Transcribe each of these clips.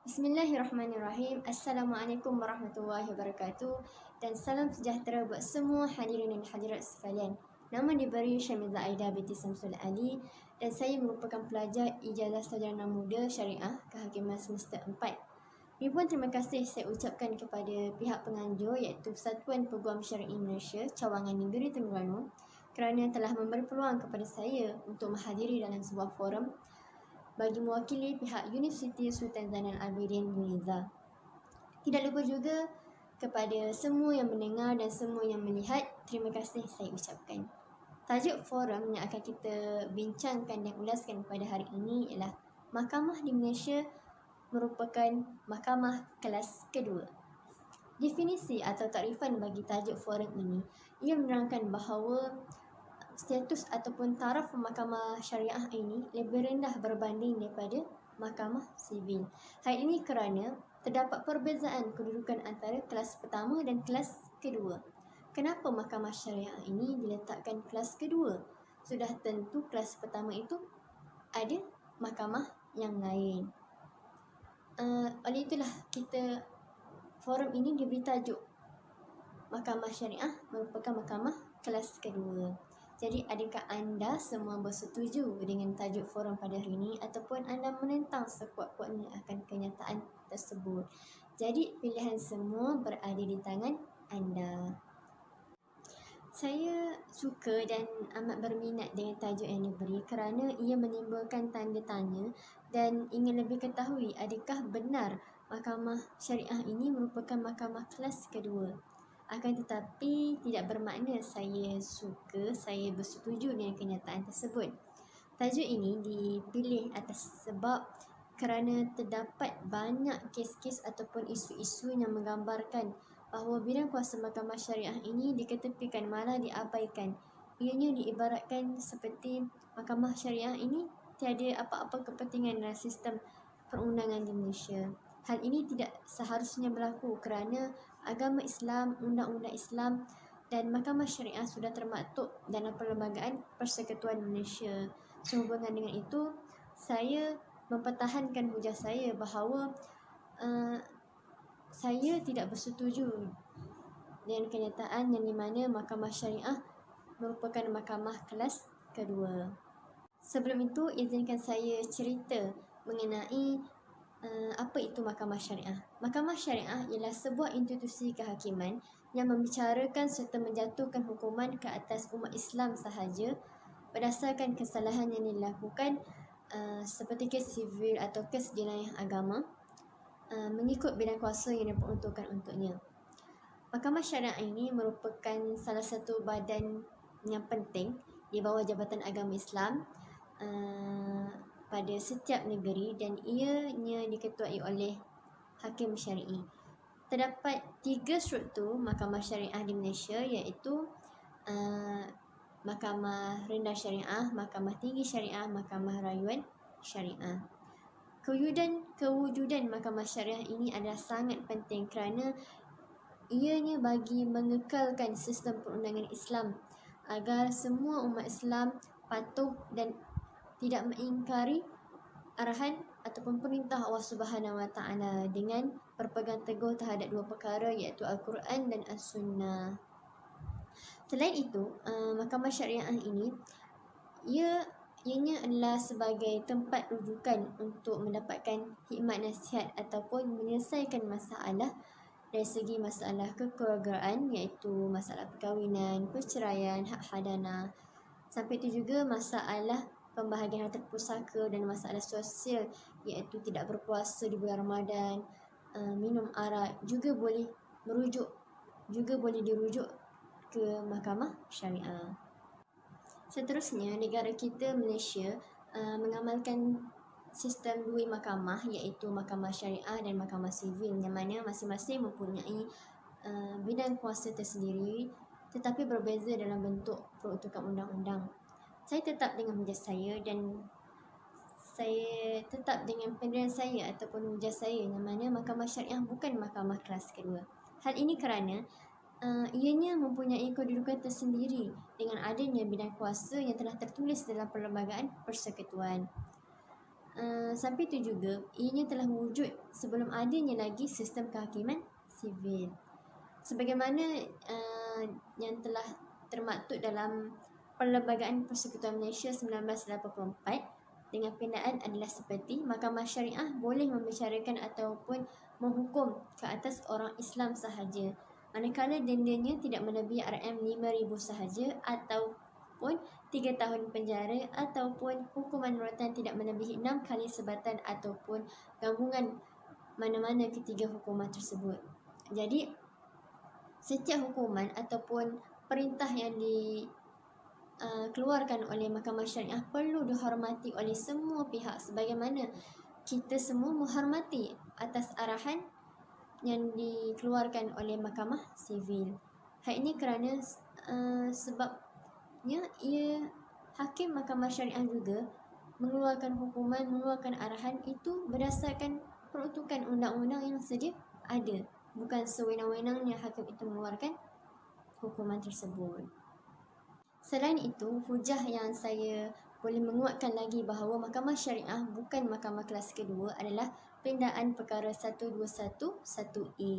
Bismillahirrahmanirrahim. Assalamualaikum warahmatullahi wabarakatuh. Dan salam sejahtera buat semua hadirin dan hadirat sekalian. Nama diberi Syamiza Aida binti Samsul Ali dan saya merupakan pelajar Ijazah Sarjana Muda Syariah Kehakiman Semester 4. Ribuan terima kasih saya ucapkan kepada pihak penganjur iaitu Satuan Peguam Syar'i Malaysia Cawangan Negeri Terengganu kerana telah memberi peluang kepada saya untuk menghadiri dalam sebuah forum bagi mewakili pihak Universiti Sultan Zainal Abidin UNIZA. Tidak lupa juga kepada semua yang mendengar dan semua yang melihat, terima kasih saya ucapkan. Tajuk forum yang akan kita bincangkan dan ulaskan pada hari ini ialah Mahkamah di Malaysia merupakan mahkamah kelas kedua. Definisi atau takrifan bagi tajuk forum ini, ia menerangkan bahawa status ataupun taraf mahkamah syariah ini lebih rendah berbanding daripada mahkamah sivil. Hal ini kerana terdapat perbezaan kedudukan antara kelas pertama dan kelas kedua. Kenapa mahkamah syariah ini diletakkan kelas kedua? Sudah tentu kelas pertama itu ada mahkamah yang lain. Oleh itulah kita forum ini diberi tajuk Mahkamah Syariah merupakan mahkamah kelas kedua. Jadi adakah anda semua bersetuju dengan tajuk forum pada hari ini ataupun anda menentang sekuat-kuatnya akan kenyataan tersebut? Jadi pilihan semua berada di tangan anda. Saya suka dan amat berminat dengan tajuk yang diberi kerana ia menimbulkan tanda tanya dan ingin lebih ketahui adakah benar mahkamah syariah ini merupakan mahkamah kelas kedua. Akan tetapi tidak bermakna saya suka, saya bersetuju dengan kenyataan tersebut. Tajuk ini dipilih atas sebab kerana terdapat banyak kes-kes ataupun isu-isu yang menggambarkan bahawa bidang kuasa mahkamah syariah ini diketepikan malah diabaikan. Ianya diibaratkan seperti mahkamah syariah ini tiada apa-apa kepentingan dalam sistem perundangan di Malaysia. Hal ini tidak seharusnya berlaku kerana agama Islam, undang-undang Islam dan mahkamah syariah sudah termaktub dalam Perlembagaan Persekutuan Malaysia. Sehubungan dengan itu, saya mempertahankan hujah saya bahawa saya tidak bersetuju dengan kenyataan yang di mana mahkamah syariah merupakan mahkamah kelas kedua. Sebelum itu, izinkan saya cerita mengenai apa itu mahkamah syariah. Mahkamah syariah ialah sebuah institusi kehakiman yang membicarakan serta menjatuhkan hukuman ke atas umat Islam sahaja berdasarkan kesalahan yang dilakukan seperti kes sivil atau kes jenayah agama mengikut bidang kuasa yang diperuntukkan untuknya. Mahkamah syariah ini merupakan salah satu badan yang penting di bawah Jabatan Agama Islam pada setiap negeri dan ianya diketuai oleh hakim syar'i. Terdapat 3 struktur mahkamah syariah di Malaysia iaitu Mahkamah Rendah Syariah, Mahkamah Tinggi Syariah, Mahkamah Rayuan Syariah. Kewujudan mahkamah syariah ini adalah sangat penting kerana ianya bagi mengekalkan sistem perundangan Islam agar semua umat Islam patuh dan tidak mengingkari arahan ataupun perintah Allah Subhanahu Wa Taala dengan berpegang teguh terhadap 2 perkara iaitu Al-Quran dan As-Sunnah. Selain itu, mahkamah syariah ini ianya adalah sebagai tempat rujukan untuk mendapatkan hikmat nasihat ataupun menyelesaikan masalah dari segi masalah kekeluargaan iaitu masalah perkahwinan, perceraian, hak hadanah. Sampai itu juga masalah pembahagian harta pusaka dan masalah sosial iaitu tidak berpuasa di bulan Ramadan, minum arak juga boleh dirujuk ke mahkamah syariah. Seterusnya, negara kita Malaysia mengamalkan sistem 2 mahkamah iaitu mahkamah syariah dan mahkamah sivil yang mana masing-masing mempunyai bidang kuasa tersendiri tetapi berbeza dalam bentuk peruntukan undang-undang. Saya tetap dengan hujah saya dan saya tetap dengan pendirian saya ataupun hujah saya yang mana mahkamah syariah bukan mahkamah kelas kedua. Hal ini kerana ianya mempunyai kedudukan tersendiri dengan adanya bidang kuasa yang telah tertulis dalam Perlembagaan Persekutuan. Sampai itu juga, ianya telah wujud sebelum adanya lagi sistem kehakiman sivil. Sebagaimana yang telah termaktub dalam Perlembagaan Persekutuan Malaysia 1984, dengan pindaan adalah seperti Mahkamah Syariah boleh membicarakan ataupun menghukum ke atas orang Islam sahaja, manakala dendanya tidak melebihi RM5,000 sahaja, ataupun 3 tahun penjara, ataupun hukuman rotan tidak melebihi 6 kali sebatan ataupun gabungan mana-mana ketiga hukuman tersebut. Jadi setiap hukuman ataupun perintah yang dikeluarkan oleh Mahkamah Syariah perlu dihormati oleh semua pihak, sebagaimana kita semua menghormati atas arahan yang dikeluarkan oleh Mahkamah Sivil. Hal ini kerana sebabnya hakim Mahkamah Syariah juga mengeluarkan hukuman, mengeluarkan arahan itu berdasarkan peruntukan undang-undang yang sedia ada, bukan sewenang-wenangnya hakim itu mengeluarkan hukuman tersebut. Selain itu, hujah yang saya boleh menguatkan lagi bahawa Mahkamah Syariah bukan mahkamah kelas kedua adalah pindaan perkara 121(1)A.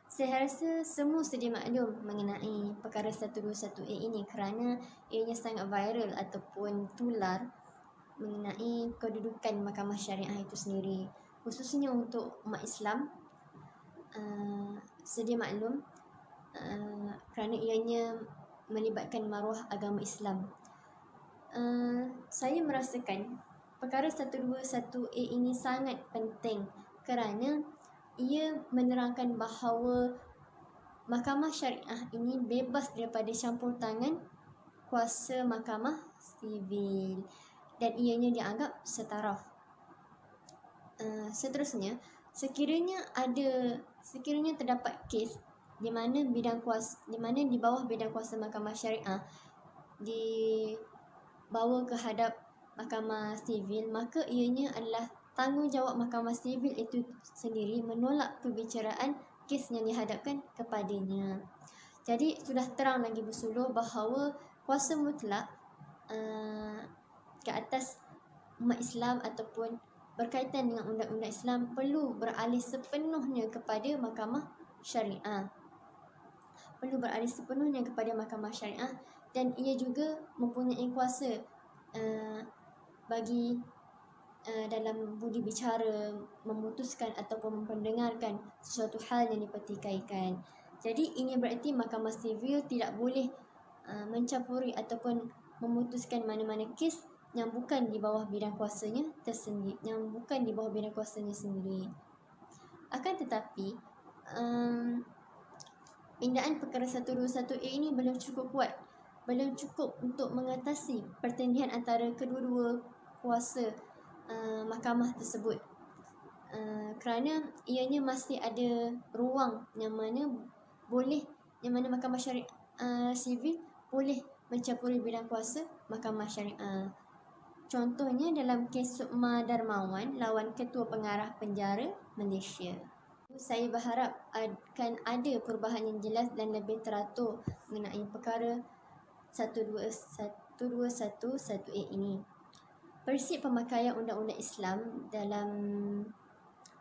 Saya rasa semua sedia maklum mengenai perkara 121(A) ini kerana ianya sangat viral ataupun tular mengenai kedudukan Mahkamah Syariah itu sendiri, khususnya untuk umat Islam. Sedia maklum kerana ianya melibatkan maruah agama Islam. Saya merasakan perkara 121(A) ini sangat penting kerana ia menerangkan bahawa Mahkamah Syariah ini bebas daripada campur tangan kuasa Mahkamah Sivil dan ianya dianggap setaraf. Seterusnya, sekiranya terdapat kes di mana di bawah bidang kuasa Mahkamah Syariah dibawa ke hadap Mahkamah Sivil, maka ianya adalah tanggungjawab Mahkamah Sivil itu sendiri menolak perbicaraan kes yang dihadapkan kepadanya. Jadi sudah terang lagi bersuluh bahawa kuasa mutlak ke atas umat Islam ataupun berkaitan dengan undang-undang Islam perlu beralih sepenuhnya kepada Mahkamah Syariah. Dan ia juga mempunyai kuasa bagi dalam budi bicara memutuskan ataupun memperdengarkan sesuatu hal yang dipertikaikan. Jadi ini bererti Mahkamah Sivil tidak boleh mencampuri ataupun memutuskan mana-mana kes yang bukan di bawah bidang kuasanya sendiri. Akan tetapi pindaan perkara 121(A) ini belum cukup kuat, belum cukup untuk mengatasi pertendihan antara kedua-dua kuasa mahkamah tersebut, kerana ianya masih ada ruang yang mana Mahkamah Syariah Sivil boleh mencampuri bidang kuasa Mahkamah Syariah. Contohnya dalam kes Sukma Darmawan lawan Ketua Pengarah Penjara Malaysia. Saya berharap akan ada perubahan yang jelas dan lebih teratur mengenai perkara 121(1)A ini. Prinsip pemakaian undang-undang Islam dalam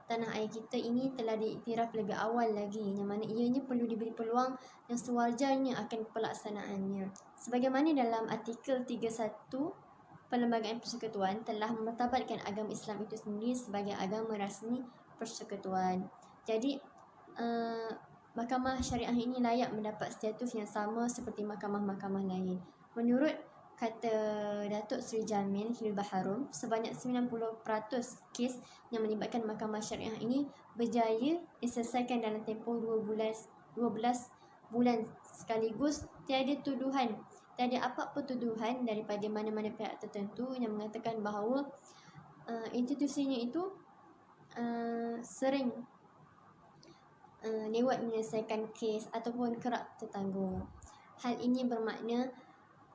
tanah air kita ini telah diiktiraf lebih awal lagi, yang mana ianya perlu diberi peluang yang sewajarnya akan pelaksanaannya. Sebagaimana dalam artikel 31 Perlembagaan Persekutuan telah memartabatkan agama Islam itu sendiri sebagai agama rasmi persekutuan. Jadi Mahkamah Syariah ini layak mendapat status yang sama seperti mahkamah-mahkamah lain. Menurut kata Datuk Seri Jamil Hilbaharum, sebanyak 90% kes yang melibatkan Mahkamah Syariah ini berjaya diselesaikan dalam tempoh 12 bulan sekaligus. Tiada apa-apa tuduhan daripada mana-mana pihak tertentu yang mengatakan bahawa institusinya itu sering lewat menyelesaikan kes ataupun kerap tertangguh. Hal ini bermakna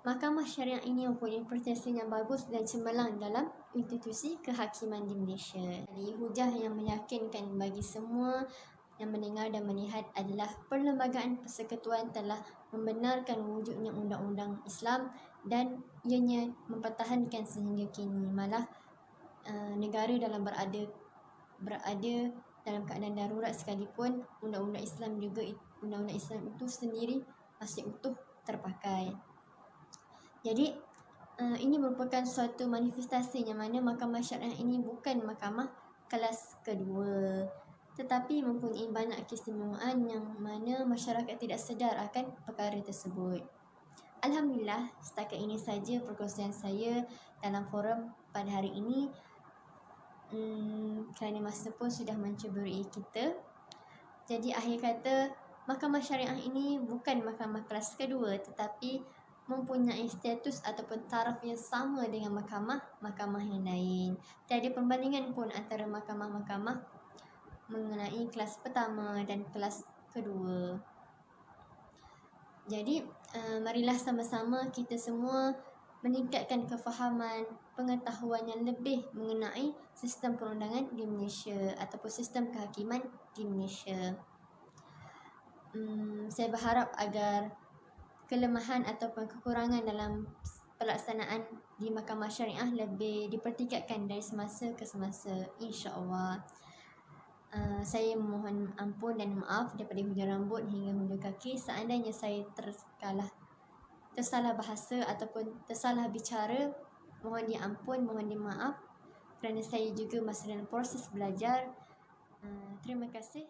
Mahkamah Syariah ini mempunyai prestasi yang bagus dan cemerlang dalam institusi kehakiman di Malaysia. Jadi hujah yang meyakinkan bagi semua yang mendengar dan melihat adalah Perlembagaan Persekutuan telah membenarkan wujudnya undang-undang Islam dan ianya mempertahankan sehingga kini. Malah negara dalam berada dalam keadaan darurat sekalipun, undang-undang Islam itu sendiri masih utuh terpakai. Jadi ini merupakan suatu manifestasi yang mana mahkamah syariah ini bukan mahkamah kelas kedua, tetapi mempunyai banyak keistimewaan yang mana masyarakat tidak sedar akan perkara tersebut. Alhamdulillah, setakat ini saja perkongsian saya dalam forum pada hari ini. Kerana masa pun sudah menceburi kita. Jadi akhir kata, mahkamah syariah ini bukan mahkamah kelas kedua, tetapi mempunyai status ataupun taraf yang sama dengan mahkamah yang lain. Tiada perbandingan pun antara mahkamah-mahkamah mengenai kelas pertama dan kelas kedua. Jadi marilah sama-sama kita semua meningkatkan kefahaman, pengetahuan yang lebih mengenai sistem perundangan di Malaysia ataupun sistem kehakiman di Malaysia. Saya berharap agar kelemahan ataupun kekurangan dalam pelaksanaan di mahkamah syariah lebih dipertingkatkan dari semasa ke semasa, insya-Allah. Saya mohon ampun dan maaf daripada hujung rambut hingga hujung kaki seandainya saya tersalah bahasa ataupun tersalah bicara. Mohon diampun, mohon dimaaf kerana saya juga masih dalam proses belajar. Terima kasih.